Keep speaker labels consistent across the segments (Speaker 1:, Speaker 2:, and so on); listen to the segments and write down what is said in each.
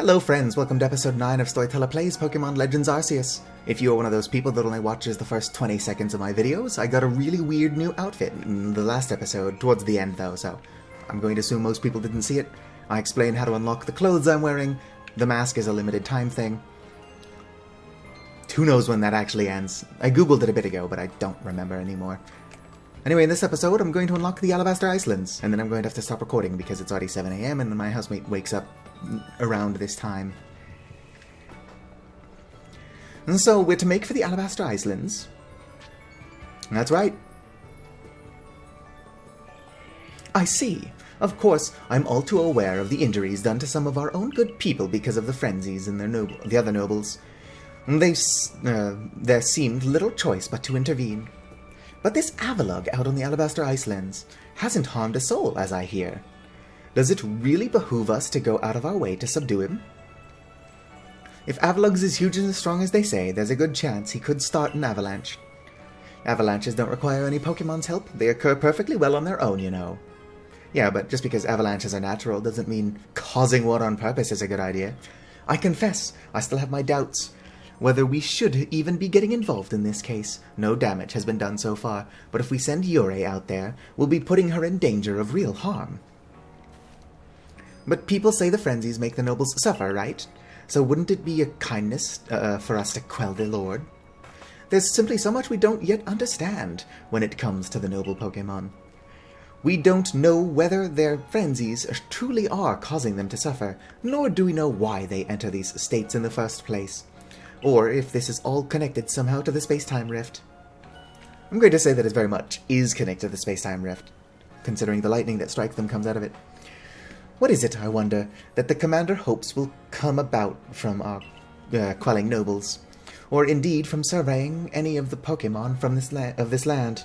Speaker 1: Hello friends, welcome to episode 9 of Storyteller Plays Pokemon Legends Arceus. If you are one of those people that only watches the first 20 seconds of my videos, I got a really weird new outfit in the last episode, towards the end though, so I'm going to assume most people didn't see it. I explained how to unlock the clothes I'm wearing, the mask is a limited time thing. Who knows when that actually ends? I googled it a bit ago, but I don't remember anymore. Anyway, in this episode, I'm going to unlock the Alabaster Icelands, and then I'm going to have to stop recording because it's already 7 AM and my housemate wakes up around this time. And so, we're to make for the Alabaster Islands. That's right. I see. Of course, I'm all too aware of the injuries done to some of our own good people because of the frenzies and the other nobles. There seemed little choice but to intervene. But this Avalugg out on the Alabaster Islands hasn't harmed a soul, as I hear. Does it really behoove us to go out of our way to subdue him? If Avalugg's as huge and as strong as they say, there's a good chance he could start an avalanche. Avalanches don't require any Pokemon's help. They occur perfectly well on their own, you know. Yeah, but just because avalanches are natural doesn't mean causing one on purpose is a good idea. I confess, I still have my doubts. Whether we should even be getting involved in this case. No damage has been done so far, but if we send Yurei out there, we'll be putting her in danger of real harm. But people say the frenzies make the nobles suffer, right? So wouldn't it be a kindness for us to quell the Lord? There's simply so much we don't yet understand when it comes to the noble Pokemon. We don't know whether their frenzies truly are causing them to suffer, nor do we know why they enter these states in the first place. Or if this is all connected somehow to the space-time rift. I'm going to say that it very much is connected to the space-time rift, considering the lightning that strikes them comes out of it. What is it, I wonder, that the commander hopes will come about from our quelling nobles, or indeed from surveying any of the Pokemon from this land?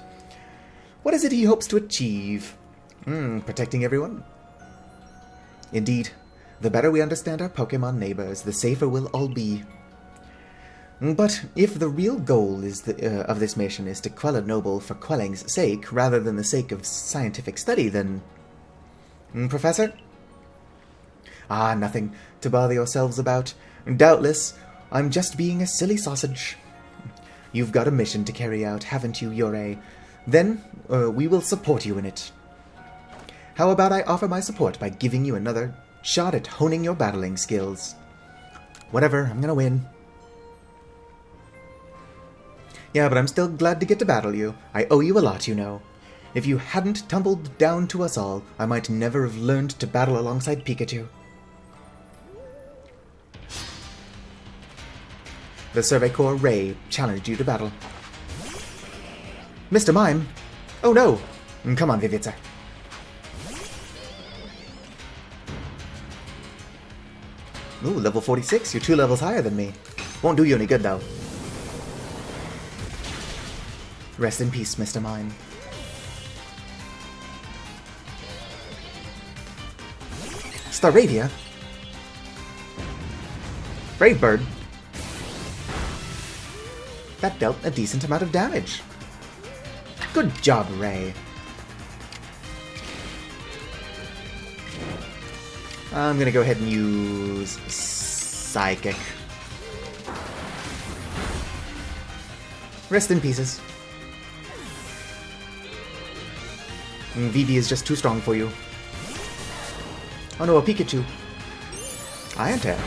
Speaker 1: What is it he hopes to achieve? Protecting everyone? Indeed, the better we understand our Pokemon neighbors, the safer we'll all be. But if the real goal of this mission is to quell a noble for quelling's sake, rather than the sake of scientific study, then... Professor? Ah, nothing to bother yourselves about. Doubtless, I'm just being a silly sausage. You've got a mission to carry out, haven't you, Yurei? Then, we will support you in it. How about I offer my support by giving you another shot at honing your battling skills? Whatever, I'm gonna win. Yeah, but I'm still glad to get to battle you. I owe you a lot, you know. If you hadn't tumbled down to us all, I might never have learned to battle alongside Pikachu. The Survey Corps Ray challenged you to battle. Mr. Mime? Oh no! Come on, Vivitza. Ooh, level 46. You're 2 levels higher than me. Won't do you any good, though. Rest in peace, Mr. Mime. Staravia? Brave Bird? That dealt a decent amount of damage. Good job, Ray. I'm gonna go ahead and use Psychic. Rest in pieces. Vivi is just too strong for you. Oh no, a Pikachu. Iron Tail.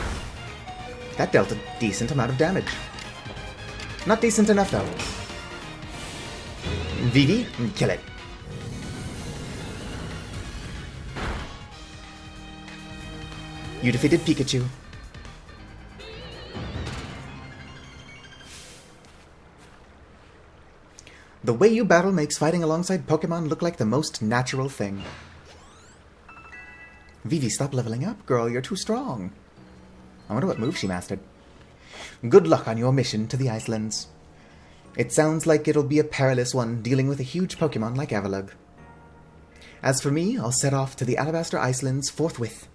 Speaker 1: That dealt a decent amount of damage. Not decent enough, though. Vivi, kill it. You defeated Pikachu. The way you battle makes fighting alongside Pokemon look like the most natural thing. Vivi, stop leveling up, girl. You're too strong. I wonder what move she mastered. Good luck on your mission to the Icelands. It sounds like it'll be a perilous one, dealing with a huge Pokemon like Avalugg. As for me, I'll set off to the Alabaster Islands forthwith.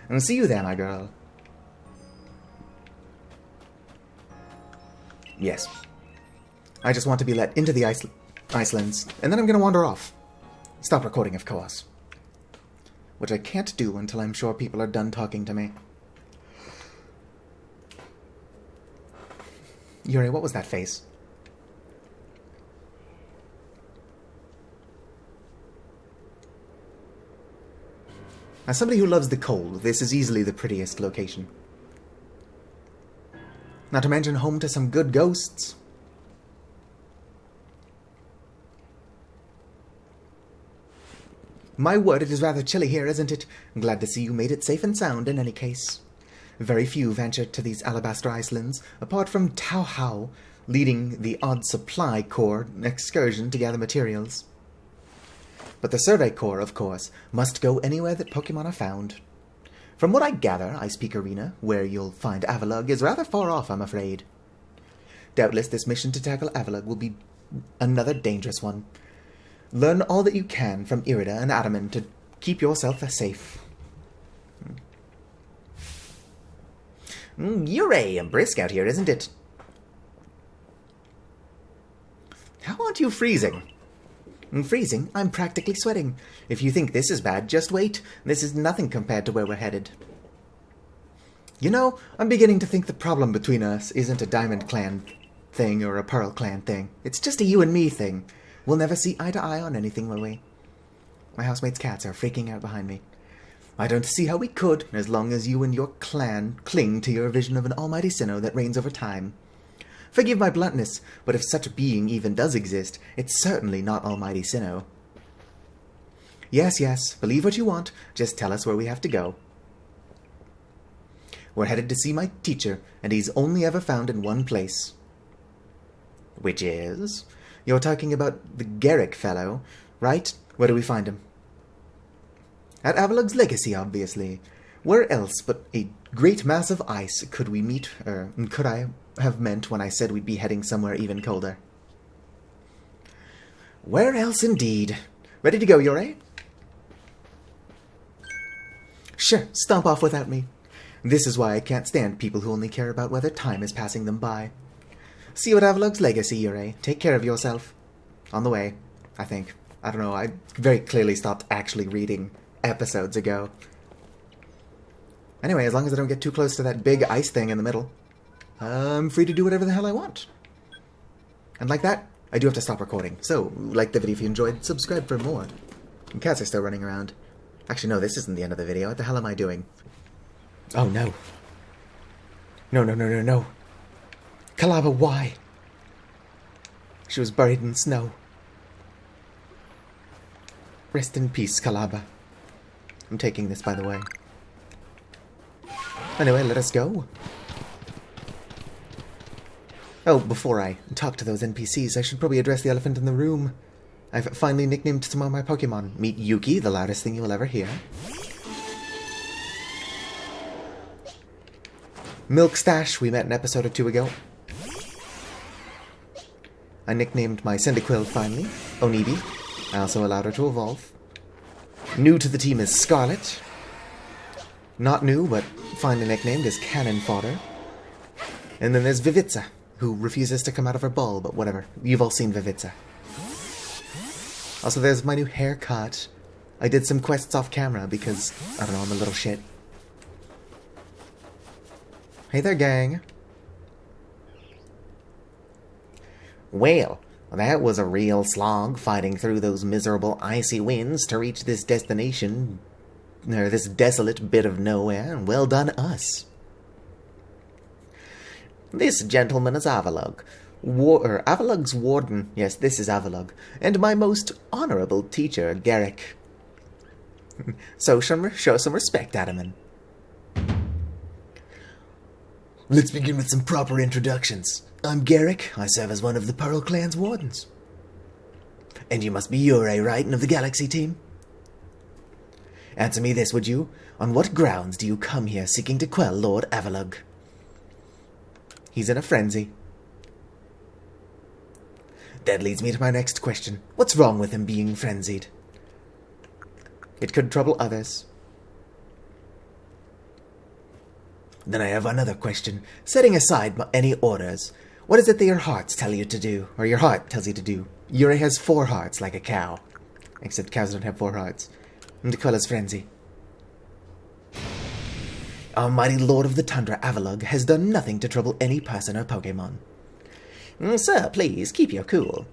Speaker 1: And see you there, my girl. Yes. I just want to be let into the Icelands, and then I'm going to wander off. Stop recording, of course. Which I can't do until I'm sure people are done talking to me. Yuri, what was that face? As somebody who loves the cold, this is easily the prettiest location. Not to mention home to some good ghosts. My word, it is rather chilly here, isn't it? I'm glad to see you made it safe and sound in any case. Very few venture to these alabaster islands, apart from Tao Hao, leading the Odd Supply Corps excursion to gather materials. But the Survey Corps, of course, must go anywhere that Pokemon are found. From what I gather, Ice Peak Arena, where you'll find Avalugg, is rather far off, I'm afraid. Doubtless this mission to tackle Avalugg will be another dangerous one. Learn all that you can from Irida and Adaman to keep yourself safe. You're brisk out here, isn't it? How aren't you freezing? Freezing? I'm practically sweating. If you think this is bad, just wait. This is nothing compared to where we're headed. You know, I'm beginning to think the problem between us isn't a Diamond Clan thing or a Pearl Clan thing. It's just a you and me thing. We'll never see eye to eye on anything, will we? My housemate's cats are freaking out behind me. I don't see how we could, as long as you and your clan cling to your vision of an almighty Sinnoh that reigns over time. Forgive my bluntness, but if such a being even does exist, it's certainly not almighty Sinnoh. Yes, believe what you want, just tell us where we have to go. We're headed to see my teacher, and he's only ever found in one place. Which is? You're talking about the Garrick fellow, right? Where do we find him? At Avalugg's Legacy, obviously. Where else but a great mass of ice could we meet, could I have meant when I said we'd be heading somewhere even colder? Where else indeed? Ready to go, Yuri? Sure, stomp off without me. This is why I can't stand people who only care about whether time is passing them by. See you at Avalugg's Legacy, Yuri. Take care of yourself. On the way, I think. I don't know, I very clearly stopped actually reading episodes ago. Anyway, as long as I don't get too close to that big ice thing in the middle, I'm free to do whatever the hell I want. And like that, I do have to stop recording. So, like the video if you enjoyed, subscribe for more. And cats are still running around. Actually, no, this isn't the end of the video. What the hell am I doing? Oh, no. No. Kalaba, why? She was buried in snow. Rest in peace, Kalaba. I'm taking this, by the way. Anyway, let us go. Oh, before I talk to those NPCs, I should probably address the elephant in the room. I've finally nicknamed some of my Pokemon. Meet Yuki, the loudest thing you will ever hear. Milkstash, we met an episode or two ago. I nicknamed my Cyndaquil finally, Onibi. I also allowed her to evolve. New to the team is Scarlet. Not new, but finally nicknamed as Cannon Fodder. And then there's Vivitza, who refuses to come out of her ball, but whatever. You've all seen Vivitza. Also, there's my new haircut. I did some quests off camera because, I don't know, I'm a little shit. Hey there, gang. Well, that was a real slog, fighting through those miserable icy winds to reach this destination, or this desolate bit of nowhere, and well done us. This gentleman is Avalugg, Avalugg's warden, yes, this is Avalugg, and my most honorable teacher, Garrick. So show some respect, Adaman. Let's begin with some proper introductions. I'm Garrick. I serve as one of the Pearl Clan's wardens. And you must be Yurei, right, and of the Galaxy team? Answer me this, would you? On what grounds do you come here seeking to quell Lord Avalugg? He's in a frenzy. That leads me to my next question. What's wrong with him being frenzied? It could trouble others. Then I have another question. Setting aside any orders, what is it that your hearts tell you to do, or your heart tells you to do? Yuri has 4 hearts, like a cow. Except cows don't have 4 hearts. And to quell his frenzy. Our mighty Lord of the Tundra, Avalugg, has done nothing to trouble any person or Pokemon. Sir, please, keep your cool.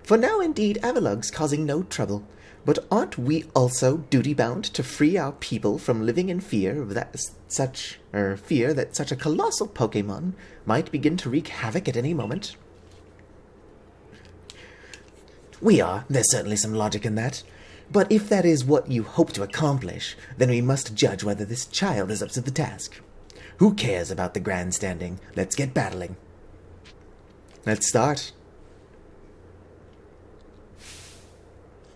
Speaker 1: For now, indeed, Avalug's causing no trouble. But aren't we also duty-bound to free our people from living in fear that such a colossal Pokémon might begin to wreak havoc at any moment? We are. There's certainly some logic in that. But if that is what you hope to accomplish, then we must judge whether this child is up to the task. Who cares about the grandstanding? Let's get battling. Let's start.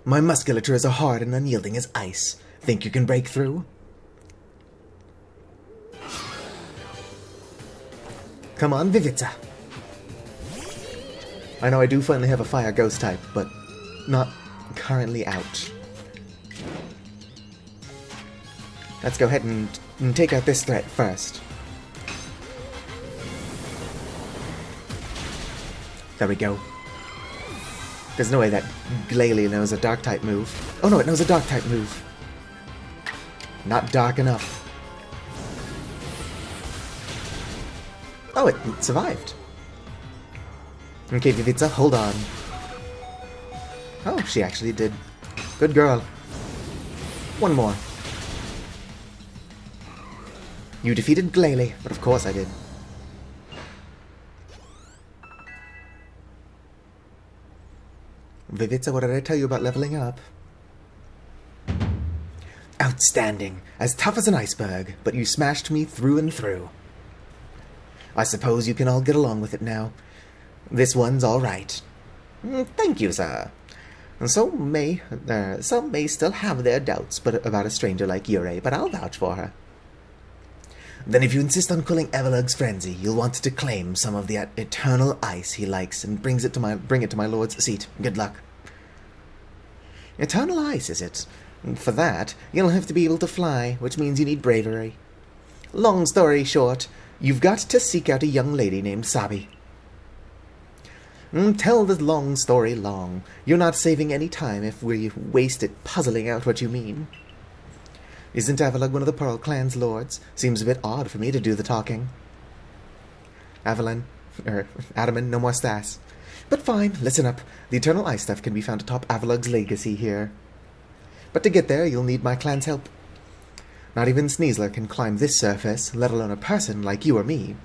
Speaker 1: My musculature is as hard and unyielding as ice. Think you can break through? Come on, Vivitza. I know I do finally have a fire ghost type, but not currently out. Let's go ahead and take out this threat first. There we go. There's no way that Glalie knows a dark-type move. Oh no, it knows a dark-type move. Not dark enough. Oh, it survived. Okay, Vivitza, hold on. Oh, she actually did. Good girl. One more. You defeated Glalie, but of course I did. Vivitza, what did I tell you about leveling up? Outstanding. As tough as an iceberg, but you smashed me through and through. I suppose you can all get along with it now. This one's all right. Thank you, sir. Some may still have their doubts about a stranger like Yurei, but I'll vouch for her. Then if you insist on cooling Avalug's frenzy, you'll want to claim some of that eternal ice he likes and bring it to my lord's seat. Good luck. Eternal ice, is it? For that, you'll have to be able to fly, which means you need bravery. Long story short, you've got to seek out a young lady named Sabi. Tell the long story long. You're not saving any time if we waste it puzzling out what you mean. Isn't Avalug one of the Pearl Clan's lords? Seems a bit odd for me to do the talking. Adamant, no more sass. But fine, listen up. The Eternal Ice stuff can be found atop Avalug's legacy here. But to get there, you'll need my clan's help. Not even Sneasler can climb this surface, let alone a person like you or me.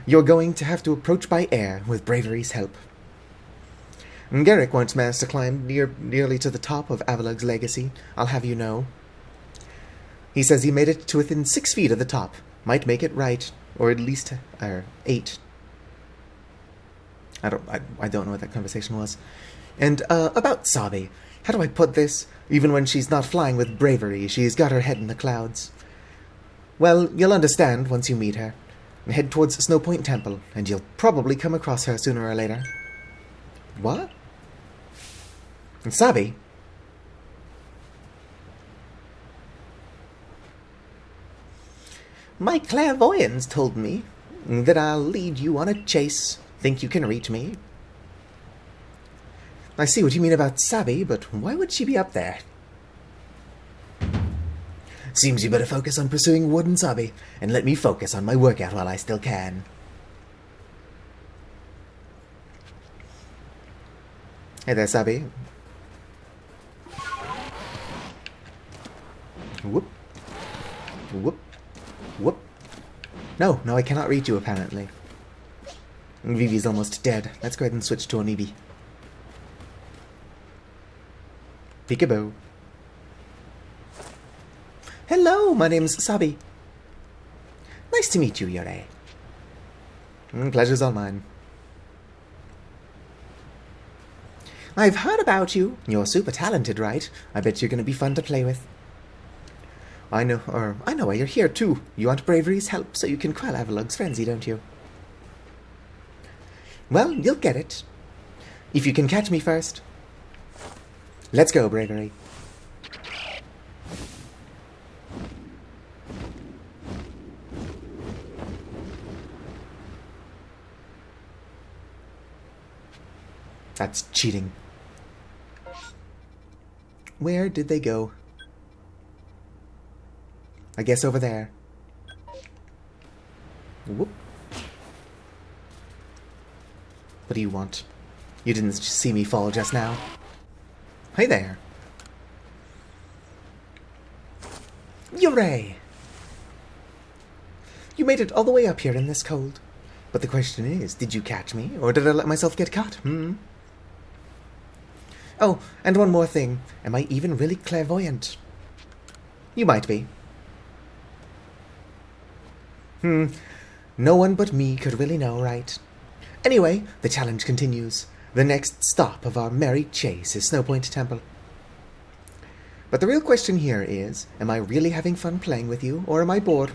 Speaker 1: You're going to have to approach by air with bravery's help. Garrick once managed to climb nearly to the top of Avalug's legacy, I'll have you know. He says he made it to within 6 feet of the top. Might make it right, or at least 8. I don't know what that conversation was. And about Sabi, how do I put this? Even when she's not flying with bravery, she's got her head in the clouds. Well, you'll understand once you meet her. Head towards Snowpoint Temple, and you'll probably come across her sooner or later. What? Sabi? My clairvoyance told me that I'll lead you on a chase. Think you can reach me? I see what you mean about Sabi, but why would she be up there? Seems you better focus on pursuing Wood and Sabi, and let me focus on my workout while I still can. Hey there, Sabi. Whoop. Whoop. Whoop. No, I cannot reach you, apparently. Vivi's almost dead. Let's go ahead and switch to Onibi. Peekaboo. Hello, my name's Sabi. Nice to meet you, Yurei. Pleasure's all mine. I've heard about you. You're super talented, right? I bet you're gonna be fun to play with. I know why you're here, too. You want Bravery's help so you can quell Avalug's frenzy, don't you? Well, you'll get it. If you can catch me first. Let's go, Bravery. That's cheating. Where did they go? I guess over there. Whoop. What do you want? You didn't see me fall just now. Hey there. Hooray! You made it all the way up here in this cold. But the question is, did you catch me, or did I let myself get caught, Oh, and one more thing. Am I even really clairvoyant? You might be. No one but me could really know, right? Anyway, the challenge continues. The next stop of our merry chase is Snowpoint Temple. But the real question here is, am I really having fun playing with you, or am I bored,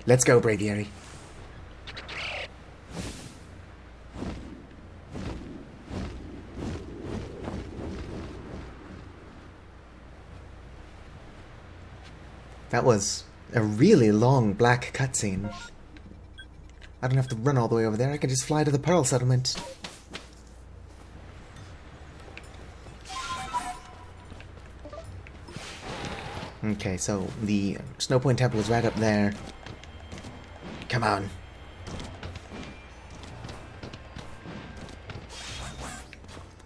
Speaker 1: Let's go, Braviary. That was a really long black cutscene. I don't have to run all the way over there, I can just fly to the Pearl Settlement. Okay, so the Snowpoint Temple is right up there. Come on.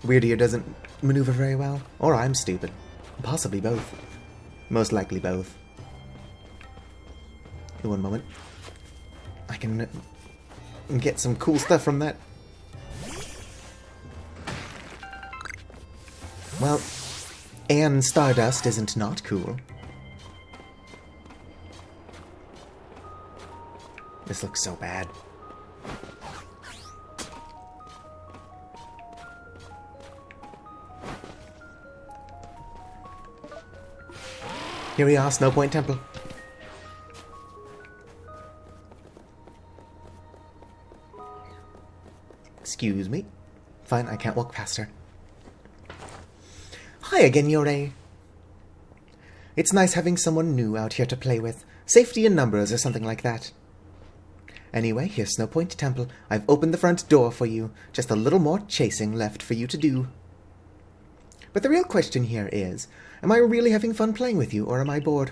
Speaker 1: Weirdier doesn't maneuver very well, or I'm stupid. Possibly both. Most likely both. One moment. I can get some cool stuff from that. Well, and Stardust isn't not cool. This looks so bad. Here we are, Snowpoint Temple. Excuse me. Fine, I can't walk past her. Hi again, Yore. It's nice having someone new out here to play with. Safety in numbers or something like that. Anyway, here's Snowpoint Temple. I've opened the front door for you. Just a little more chasing left for you to do. But the real question here is, am I really having fun playing with you, or am I bored,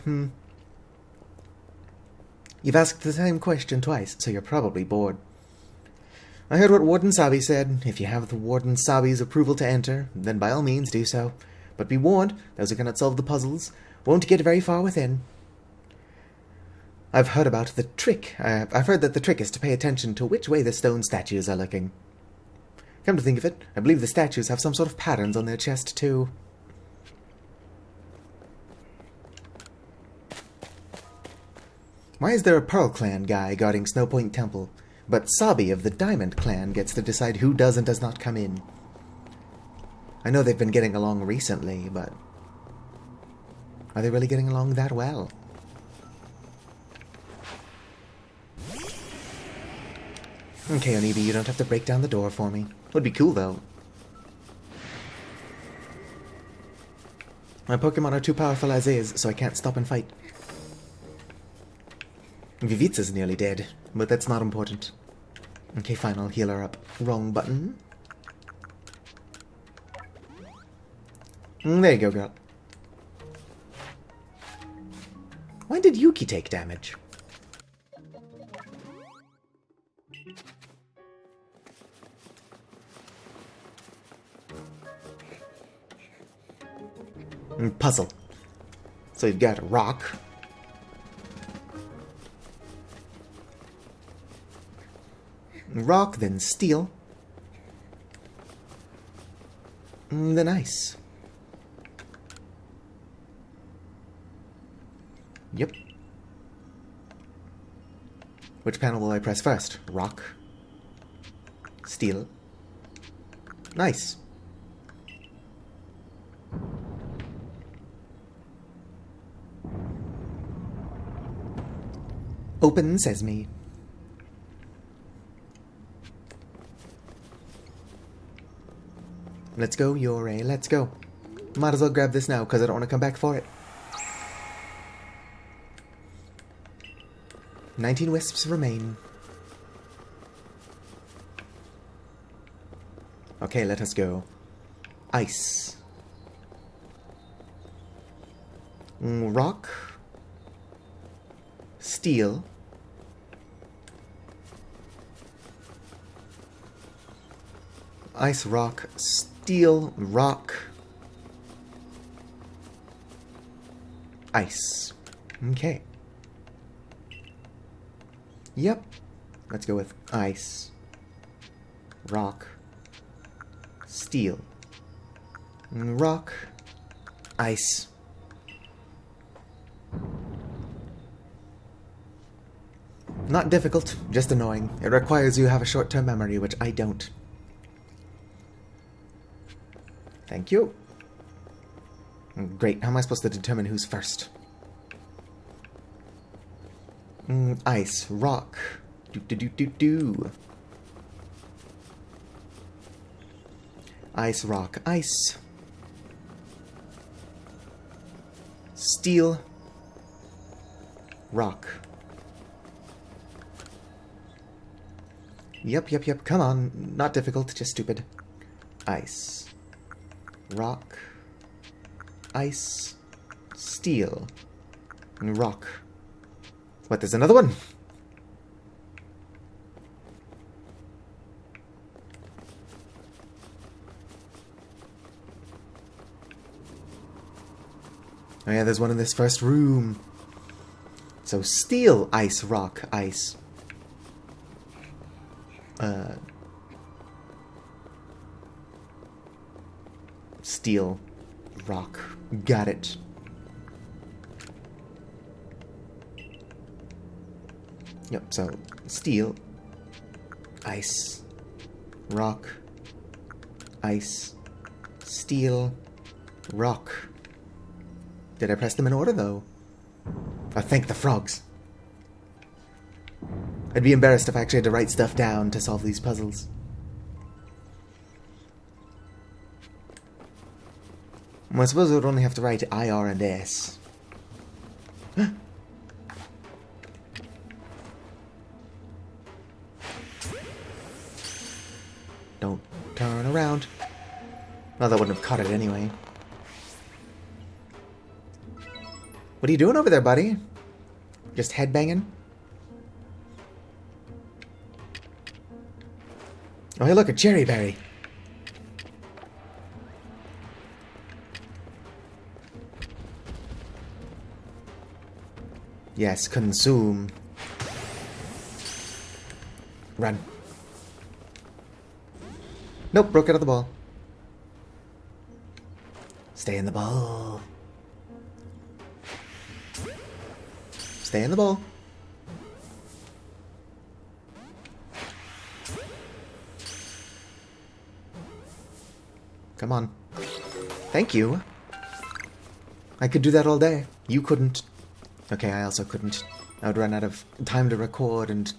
Speaker 1: You've asked the same question twice, so you're probably bored. I heard what Warden Sabi said. If you have the Warden Sabi's approval to enter, then by all means do so. But be warned, those who cannot solve the puzzles won't get very far within. I've heard about the trick. I've heard that the trick is to pay attention to which way the stone statues are looking. Come to think of it, I believe the statues have some sort of patterns on their chest, too. Why is there a Pearl Clan guy guarding Snowpoint Temple, but Sabi of the Diamond Clan gets to decide who does and does not come in? I know they've been getting along recently, but are they really getting along that well? Okay, Onibi, you don't have to break down the door for me. Would be cool, though. My Pokemon are too powerful as is, so I can't stop and fight. Vivitza's nearly dead, but that's not important. Okay, fine, I'll heal her up. Wrong button. There you go, girl. Why did Yuki take damage? Puzzle. So you've got rock. Rock, then steel. Then ice. Yep. Which panel will I press first? Rock. Steel. Nice. Open sesame. Let's go, Yore, let's go. Might as well grab this now, because I don't want to come back for it. 19 wisps remain. Okay, let us go. Ice. Rock. Steel. Ice, rock, steel, rock, ice. Okay. Yep. Let's go with ice, rock, steel, rock, ice. Not difficult, just annoying. It requires you have a short-term memory, which I don't. Thank you. Great, how am I supposed to determine who's first? Ice, rock, do. Ice, rock, ice. Steel, rock. Yep, come on. Not difficult, just stupid. Ice, rock, ice, steel, rock. What, there's another one? Oh yeah, there's one in this first room. So steel, ice, rock, ice. Steel, rock. Got it. Yep, so steel, ice, rock, ice, steel, rock. Did I press them in order, though? I thank the frogs. I'd be embarrassed if I actually had to write stuff down to solve these puzzles. Well, I suppose I would only have to write I, R, and S. Don't turn around. Well, that wouldn't have caught it anyway. What are you doing over there, buddy? Just headbanging? Oh, hey, look, a cherry berry. Yes, consume. Run. Nope, broke out of the ball. Stay in the ball. Stay in the ball. Come on. Thank you. I could do that all day. You couldn't. Okay, I also couldn't. I would run out of time to record and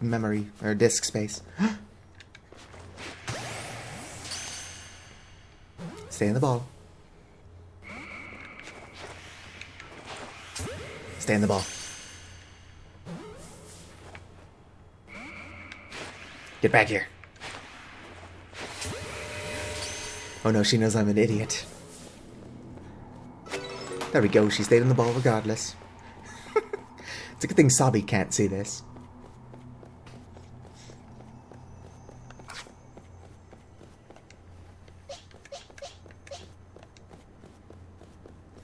Speaker 1: memory, or disk space. Stay in the ball. Stay in the ball. Get back here. Oh no, she knows I'm an idiot. There we go, she stayed in the ball regardless. It's a good thing Sabi can't see this.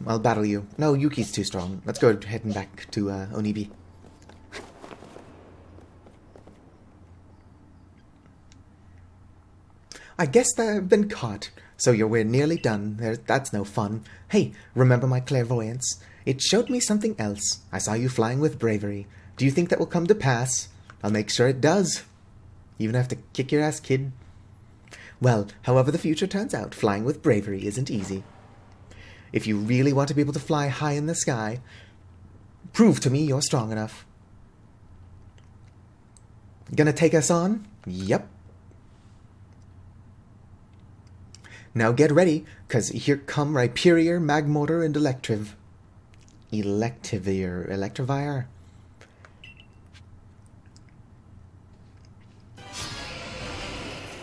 Speaker 1: I'll battle you. No, Yuki's too strong. Let's go heading back to Onibi. I guess that I've been caught. So we're nearly done. That's no fun. Hey, remember my clairvoyance? It showed me something else. I saw you flying with bravery. Do you think that will come to pass? I'll make sure it does. Even have to kick your ass, kid. Well, however the future turns out, flying with bravery isn't easy. If you really want to be able to fly high in the sky, prove to me you're strong enough. Gonna take us on? Yep. Now get ready, cause here come Rhyperior, Magmortar, and Electivire.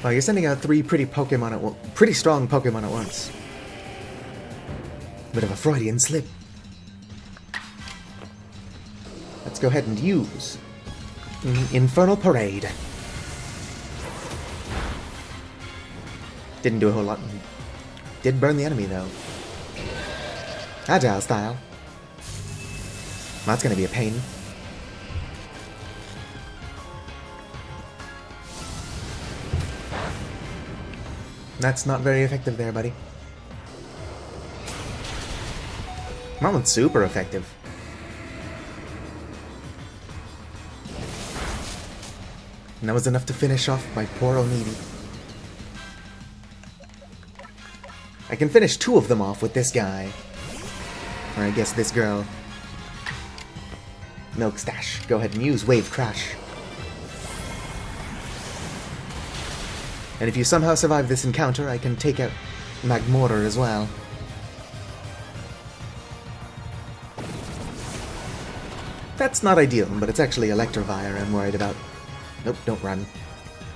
Speaker 1: Well, you're sending out three pretty strong Pokemon at once. Bit of a Freudian slip. Let's go ahead and use Infernal Parade. Didn't do a whole lot. Did burn the enemy, though. Agile style. That's going to be a pain. That's not very effective there, buddy. That one's super effective. And that was enough to finish off my poor Onidi. I can finish 2 of them off with this guy. Or I guess this girl. Milk Stash. Go ahead and use Wave Crash. And if you somehow survive this encounter, I can take out Magmortar as well. That's not ideal, but it's actually Electivire I'm worried about. Nope, don't run.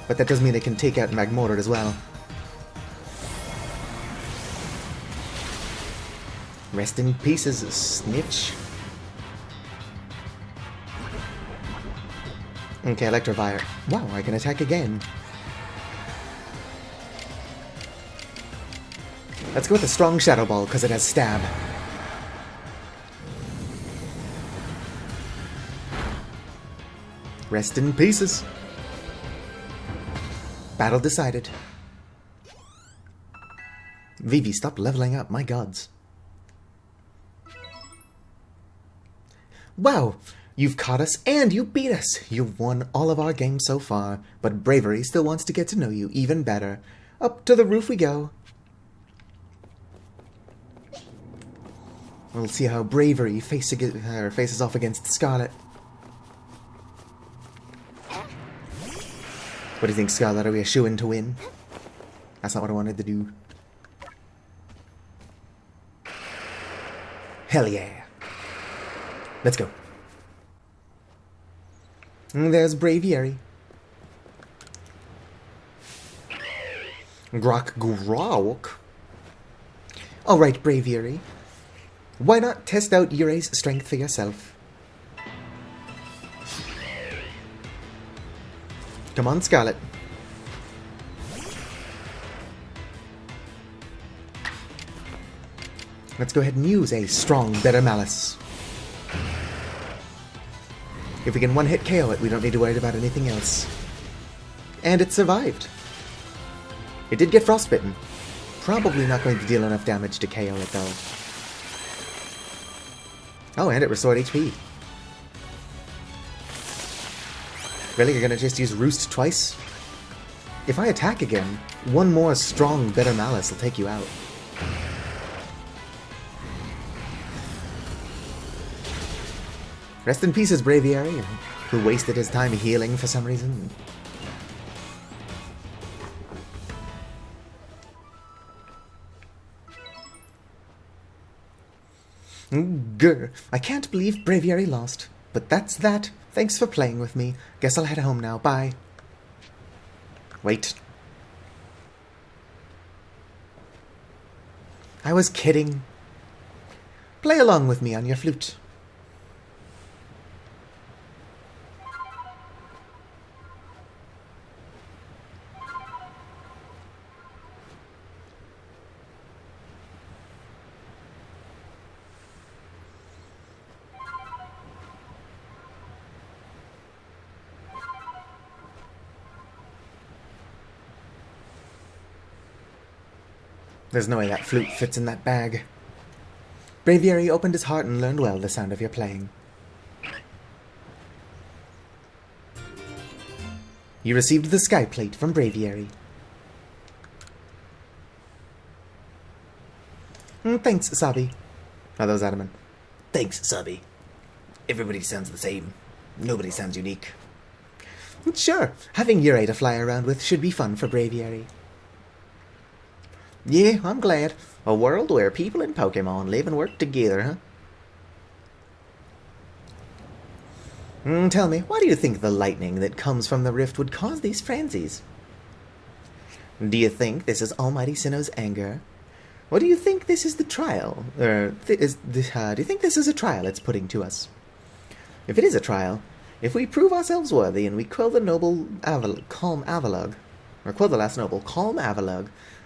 Speaker 1: But that does mean I can take out Magmortar as well. Rest in pieces, Snitch. Okay, Electivire. Wow, I can attack again. Let's go with a strong Shadow Ball, because it has Stab. Rest in pieces. Battle decided. Vivi, stop leveling up, my gods. Wow, you've caught us and you beat us. You've won all of our games so far, but Bravery still wants to get to know you even better. Up to the roof we go. We'll see how Bravery faces off against Scarlet. What do you think, Scarlet? Are we a shoo-in to win? That's not what I wanted to do. Hell yeah. Let's go. And there's Braviary. Grok. Alright, Braviary. Why not test out Uray's strength for yourself? Come on, Scarlet. Let's go ahead and use a strong Bitter Malice. If we can one-hit KO it, we don't need to worry about anything else. And it survived. It did get frostbitten. Probably not going to deal enough damage to KO it, though. Oh, and it restored HP. Really, you're gonna just use Roost twice? If I attack again, one more strong Bitter Malice will take you out. Rest in pieces, Braviary, who wasted his time healing for some reason. Grr, I can't believe Braviary lost, but that's that. Thanks for playing with me. Guess I'll head home now. Bye. Wait. I was kidding. Play along with me on your flute. There's no way that flute fits in that bag. Braviary opened his heart and learned well the sound of your playing. You received the Sky Plate from Braviary. Thanks, Sabi. Oh, that was Adamant. Thanks, Sabi. Everybody sounds the same. Nobody sounds unique. Sure, having Uray to fly around with should be fun for Braviary. Yeah, I'm glad. A world where people and Pokemon live and work together, huh? Tell me, why do you think the lightning that comes from the rift would cause these frenzies? Do you think this is Almighty Sinnoh's anger? Or do you think this is the trial? Do you think this is a trial it's putting to us? If it is a trial, if we prove ourselves worthy and we quell the noble Calm Avalugg, or quell the last noble, Calm Avalugg,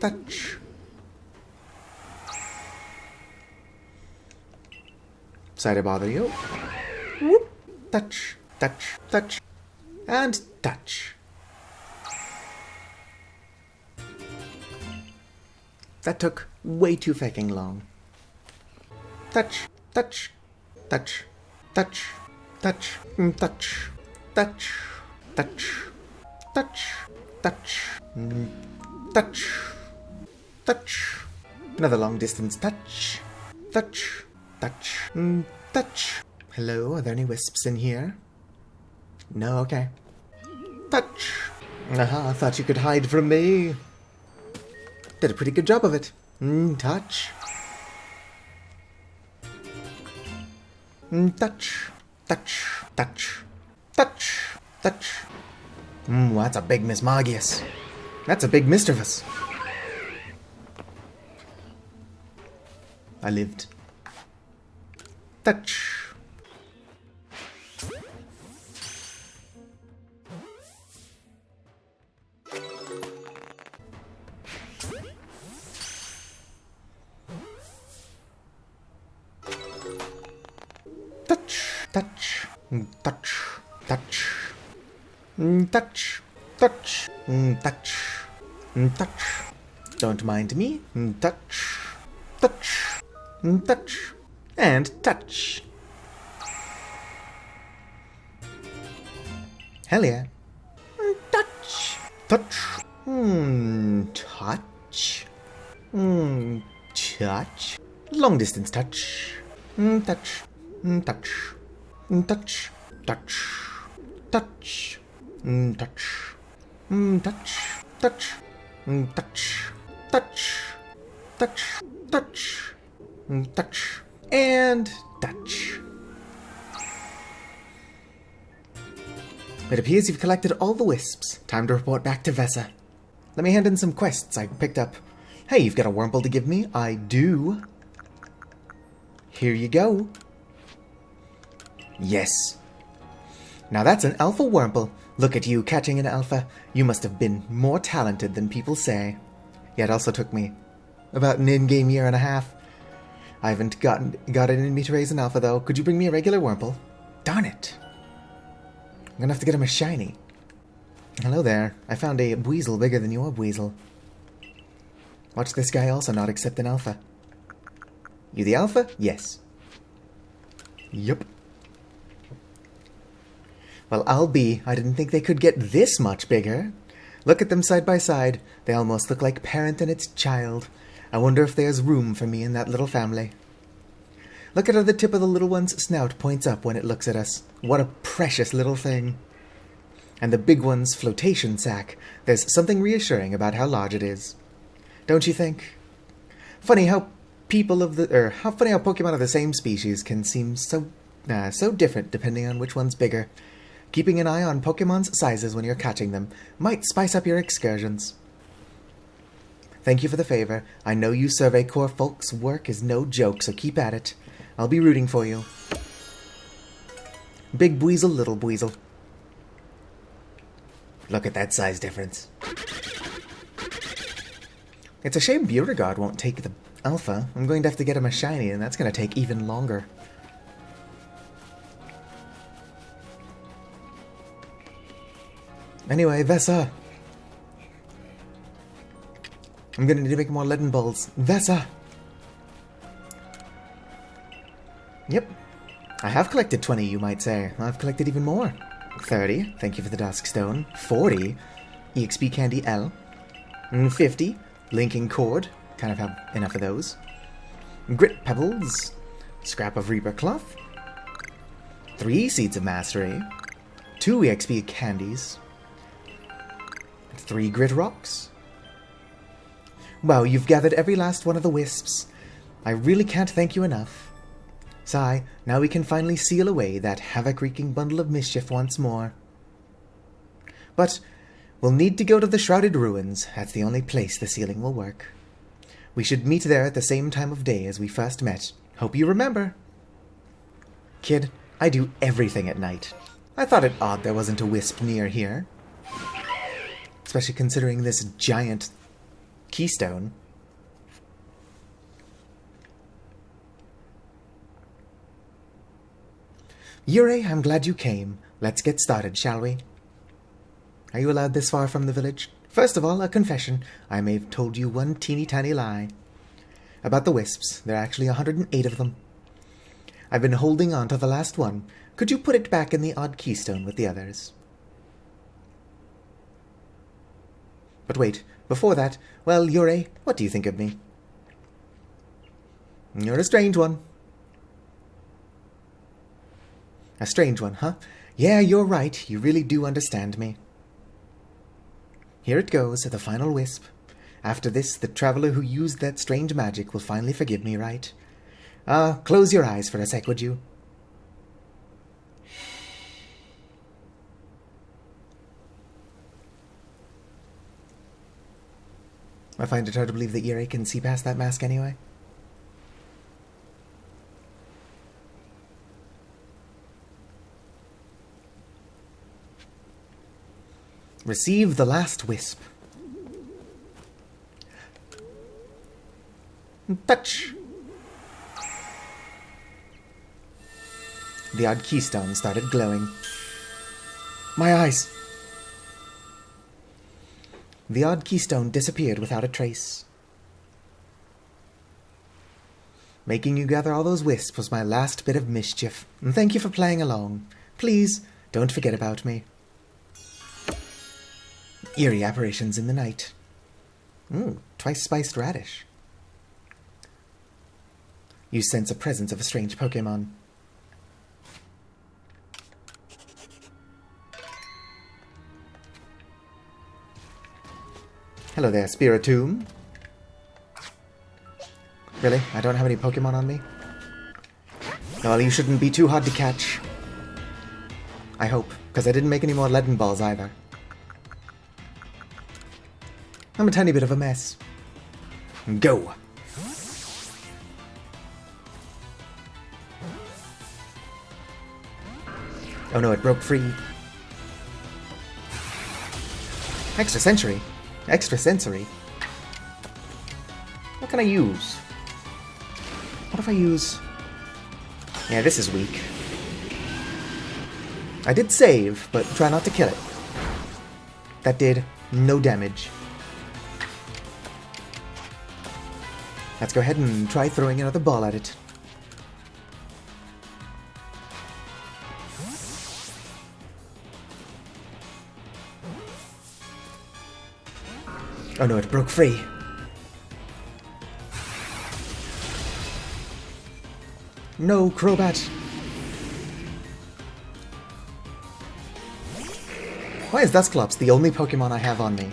Speaker 1: Touch. Sorry to bother you. Whoop. Touch, touch, touch, and touch. That took way too fucking long. Touch, touch, touch, touch, touch, touch, touch, touch, touch, touch, touch, touch. Another long distance touch, touch, touch, touch. Hello, are there any wisps in here? No, okay. Touch. Aha, I thought you could hide from me. Did a pretty good job of it. Touch. Touch. Touch. Touch. Touch. Touch. That's a big Mismagius. That's a big mischievous. I lived. Touch. Touch, touch, touch, touch, touch, touch, touch, touch. Don't mind me. Touch, touch, touch, and touch. Hell yeah. Touch, touch, touch, touch. Long distance touch, touch. Touch, touch, touch, touch, touch, touch, touch, touch, touch, touch, touch, touch, and touch. It appears you've collected all the wisps. Time to report back to Vesa. Let me hand in some quests I picked up. Hey, you've got a Wurmple to give me? I do. Here you go. Yes. Now that's an alpha Wurmple. Look at you catching an alpha. You must have been more talented than people say. Yeah, it also took me about an in-game year and a half. I haven't got it in me to raise an alpha, though. Could you bring me a regular Wurmple? Darn it. I'm gonna have to get him a shiny. Hello there. I found a Weasel bigger than your Weasel. Watch this guy also not accept an alpha. You the alpha? Yes. Yup. Well, I'll be. I didn't think they could get this much bigger. Look at them side by side. They almost look like parent and its child. I wonder if there's room for me in that little family. Look at how the tip of the little one's snout points up when it looks at us. What a precious little thing. And the big one's flotation sac. There's something reassuring about how large it is. Don't you think? Funny how Pokemon of the same species can seem so different depending on which one's bigger. Keeping an eye on Pokemon's sizes when you're catching them might spice up your excursions. Thank you for the favor. I know you Survey Corps folks' work is no joke, so keep at it. I'll be rooting for you. Big Buizel, little Buizel. Look at that size difference. It's a shame Beauregard won't take the alpha. I'm going to have to get him a shiny, and that's going to take even longer. Anyway, Vesa. I'm gonna need to make more leaden balls. Vesa! Yep. I have collected 20, you might say. I've collected even more. 30. Thank you for the Dusk Stone. 40. EXP Candy L. 50. Linking Cord. Kind of have enough of those. Grit Pebbles. Scrap of Reaper Cloth. 3 Seeds of Mastery. 2 EXP Candies. 3 Grit Rocks. Wow, you've gathered every last one of the wisps. I really can't thank you enough. Sigh, now we can finally seal away that havoc-wreaking bundle of mischief once more. But we'll need to go to the Shrouded Ruins. That's the only place the sealing will work. We should meet there at the same time of day as we first met. Hope you remember. Kid, I do everything at night. I thought it odd there wasn't a wisp near here. Especially considering this giant keystone. Yurei, I'm glad you came. Let's get started, shall we? Are you allowed this far from the village? First of all, a confession. I may have told you one teeny tiny lie. About the wisps. There are actually 108 of them. I've been holding on to the last one. Could you put it back in the odd keystone with the others? But wait, before that, well, Yurei, what do you think of me? You're a strange one. A strange one, huh? Yeah, you're right. You really do understand me. Here it goes, the final wisp. After this, the traveler who used that strange magic will finally forgive me, right? Close your eyes for a sec, would you? I find it hard to believe that Yurei can see past that mask anyway. Receive the last wisp. Touch! The odd keystone started glowing. My eyes! The odd keystone disappeared without a trace. Making you gather all those wisps was my last bit of mischief, and thank you for playing along. Please, don't forget about me. Eerie apparitions in the night. Twice spiced radish. You sense a presence of a strange Pokemon. Hello there, Spiritomb. Really? I don't have any Pokemon on me? Well, you shouldn't be too hard to catch. I hope, because I didn't make any more leaden balls either. I'm a tiny bit of a mess. Go! Oh no, it broke free. Extrasensory? Extrasensory? What can I use? What if I use... Yeah, this is weak. I did save, but try not to kill it. That did no damage. Let's go ahead and try throwing another ball at it. Oh no, it broke free. No, Crobat. Why is Dusclops the only Pokemon I have on me?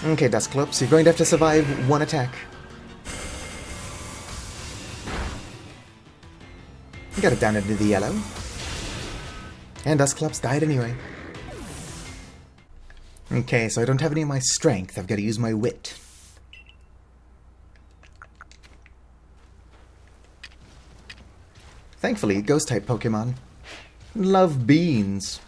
Speaker 1: Okay, Dusclops, you're going to have to survive one attack. You got it down into the yellow. And Dusclops died anyway. Okay, so I don't have any of my strength. I've got to use my wit. Thankfully, Ghost-type Pokemon love beans.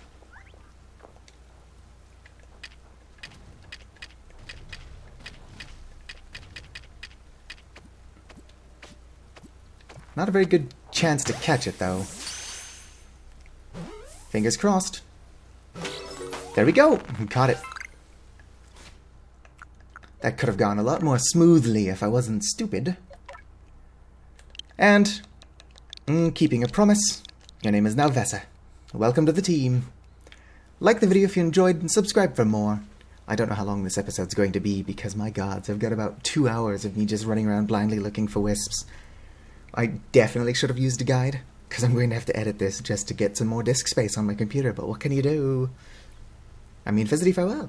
Speaker 1: Not a very good chance to catch it, though. Fingers crossed. There we go! Caught it. That could have gone a lot more smoothly if I wasn't stupid. And, keeping a promise, your name is now Vessa. Welcome to the team. Like the video if you enjoyed, and subscribe for more. I don't know how long this episode's going to be, because my gods, I've got about 2 hours of me just running around blindly looking for wisps. I definitely should have used a guide, because I'm going to have to edit this just to get some more disk space on my computer, but what can you do? I mean, Fizzity farewell.